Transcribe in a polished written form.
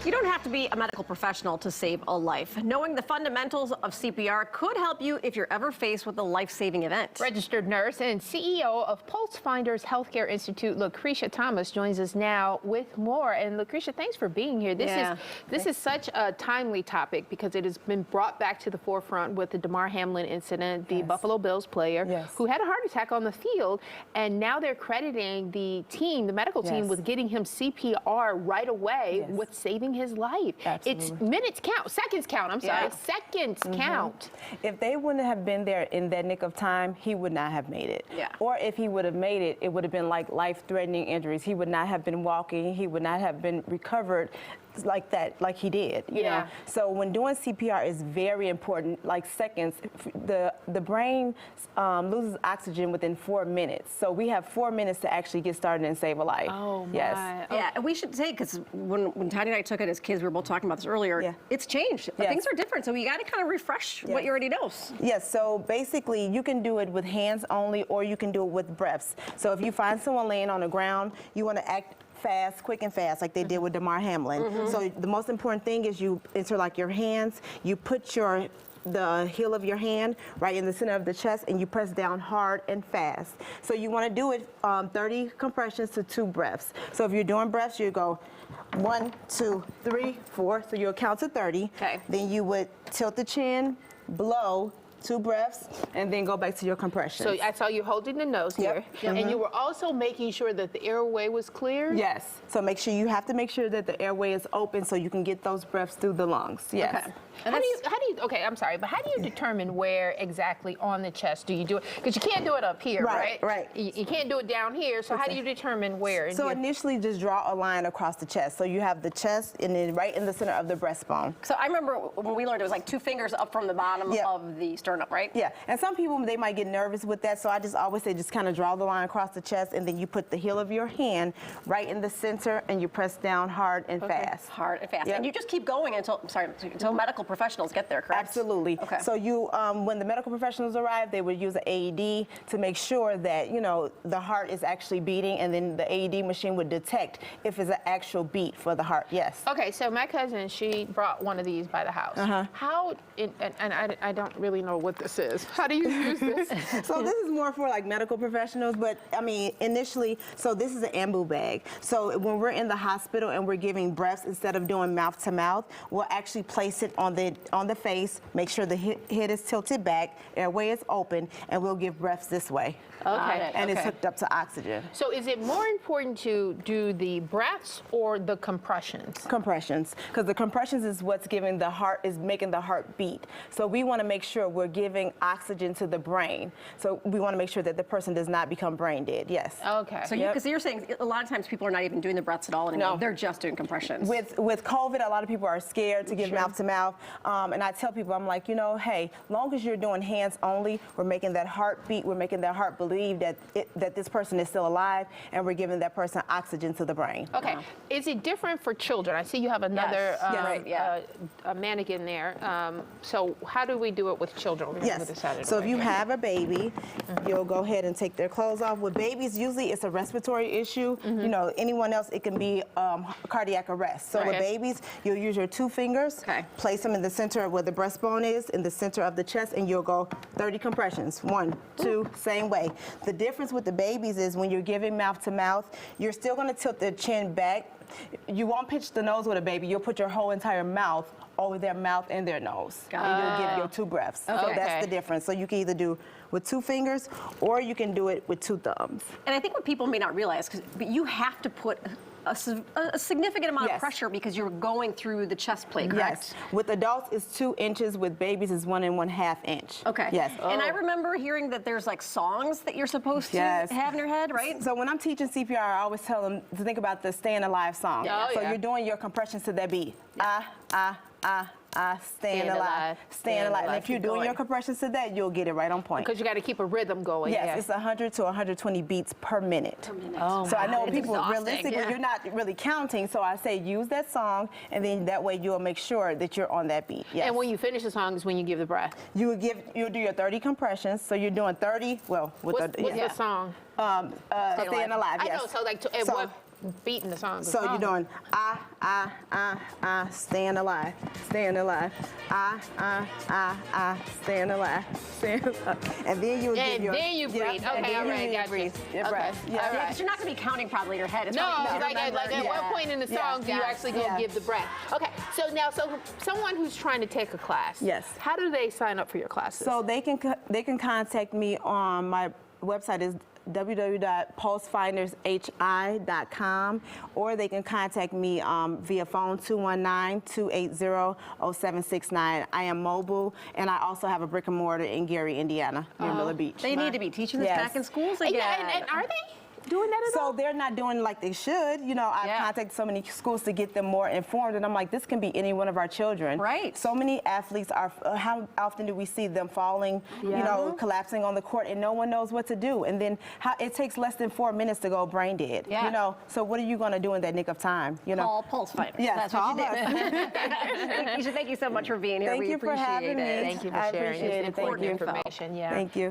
You don't have to be a medical professional to save a life. Knowing the fundamentals of CPR could help you if you're ever faced with a life-saving event. Registered nurse and CEO of Pulse Finders Healthcare Institute, Lucretia Thomas, joins us now with more. And Lucretia, thanks for being here. This is such a timely topic because it has been brought back to the forefront with the Damar Hamlin incident, the Buffalo Bills player who had a heart attack on the field, and now they're crediting the team, the medical team, with getting him CPR right away with saving his life. Absolutely. It's minutes count, seconds count, I'm sorry, seconds count. If they wouldn't have been there in that nick of time, he would not have made it. Or if he would have made it, it would have been like life-threatening injuries. He would not have been walking, he would not have been recovered like that, like he did, you know? So when doing CPR is very important, like seconds. The brain loses oxygen within 4 minutes. So we have 4 minutes to actually get started and save a life. Oh, my. Yeah, and we should say, because when Tanya and I took it as kids, we were both talking about this earlier, it's changed. Things are different, so you got to kind of refresh what you already know. Yes, so basically you can do it with hands only, or you can do it with breaths. So if you find someone laying on the ground, you want to act fast, quick and fast, like they did with Damar Hamlin. So the most important thing is you interlock your hands, you put the heel of your hand right in the center of the chest, and you press down hard and fast. So you want to do it 30 compressions to 2 breaths. So if you're doing breaths, you go 1, 2, 3, 4. So you'll count to 30. Then you would tilt the chin, blow, 2 breaths, and then go back to your compressions. So I saw you holding the nose here, and you were also making sure that the airway was clear? Yes. So you have to make sure that the airway is open so you can get those breaths through the lungs. Yes. How do you, okay, I'm sorry, but how do you determine where exactly on the chest do you do it? Because you can't do it up here, right? Right. You can't do it down here, so how do you determine where? So initially just draw a line across the chest. So you have the chest and then right in the center of the breastbone. So I remember when we learned it was like 2 fingers up from the bottom of the sternum, right? Yeah, and some people, they might get nervous with that, so I just always say just kind of draw the line across the chest, and then you put the heel of your hand right in the center, and you press down hard and fast. Hard and fast. And you just keep going until medical professionals get there, correct? Absolutely. So you, when the medical professionals arrive, they would use an AED to make sure that, you know, the heart is actually beating, and then the AED machine would detect if it's an actual beat for the heart. Yes. Okay, so my cousin, she brought one of these by the house. How, and I don't really know what this is. How do you use this? So this is more for like medical professionals, but I mean, initially, so this is an ambu bag. So when we're in the hospital and we're giving breaths, instead of doing mouth to mouth, we'll actually place it on the face, make sure the head is tilted back, airway is open, and we'll give breaths this way. And it's hooked up to oxygen. So is it more important to do the breaths or the compressions? Compressions, because the compressions is what's giving the heart, is making the heart beat. So we want to make sure we're giving oxygen to the brain. So we want to make sure that the person does not become brain dead. Yes. Okay. So because you're saying a lot of times people are not even doing the breaths at all anymore. No. They're just doing compressions. With COVID, a lot of people are scared to give mouth to mouth. And I tell people, I'm like, you know, hey, long as you're doing hands only, we're making that heart beat, we're making that heart believe that this person is still alive, and we're giving that person oxygen to the brain. Okay. Is it different for children? I see you have another a mannequin there. So how do we do it with children? So if you have a baby, you'll go ahead and take their clothes off. With babies, usually it's a respiratory issue. You know, anyone else, it can be cardiac arrest. So with babies, you'll use your 2 fingers, place them in the center where the breastbone is, in the center of the chest, and you'll go 30 compressions. 1, 2, same way. The difference with the babies is when you're giving mouth to mouth, you're still going to tilt the chin back. You won't pinch the nose with a baby. You'll put your whole entire mouth over their mouth and their nose. And you'll give your 2 breaths. So that's the difference. So you can either do with 2 fingers, or you can do it with 2 thumbs. And I think what people may not realize, but you have to put a significant amount of pressure because you're going through the chest plate, correct? Yes. With adults, it's 2 inches. With babies, it's 1 1/2 inch. Okay. Yes. And I remember hearing that there's like songs that you're supposed to have in your head, right? So when I'm teaching CPR, I always tell them to think about the Staying Alive song. So you're doing your compressions to that beat. Staying alive. Staying alive. And if you're doing your compressions to that, you'll get it right on point. Because you got to keep a rhythm going. Yes, it's 100 to 120 beats per minute. So I know people realistically, you're not really counting, so I say use that song, and then that way you'll make sure that you're on that beat. And when you finish the song is when you give the breath. You'll do your 30 compressions, so you're doing 30, well, with what's the song? Staying Alive, yes. I know, so like, beating the song. So you're doing staying alive, staying alive, staying alive, staying alive. And then you would give your... And then you breathe. Yep, Okay, all right, gotcha. breathe. Your breath. Okay, Yeah. all right. Because you're not going to be counting probably in your head. It's No, probably like at what point in the song do you actually go give the breath? Okay, so now, someone who's trying to take a class. Yes. How do they sign up for your classes? So they can contact me on my website is www.pulsefindershi.com, or they can contact me via phone 219-280-0769. I am mobile, and I also have a brick and mortar in Gary, Indiana, near Miller Beach. They need to be teaching this back in schools again. Yeah, and are they doing that at all? So they're not doing like they should. You know, I've contacted so many schools to get them more informed, and I'm like, this can be any one of our children. Right. So many athletes are, how often do we see them falling, you know, collapsing on the court, and no one knows what to do? And then it takes less than 4 minutes to go brain dead. Yeah. You know, so what are you going to do in that nick of time? You know, Call Pulse Fighters. Yes, That's what you did. Keisha, thank you so much for being here. Thank We you for appreciate having me. it. Thank you for I sharing. appreciate It's it. Thank important you. information. Yeah. Thank you.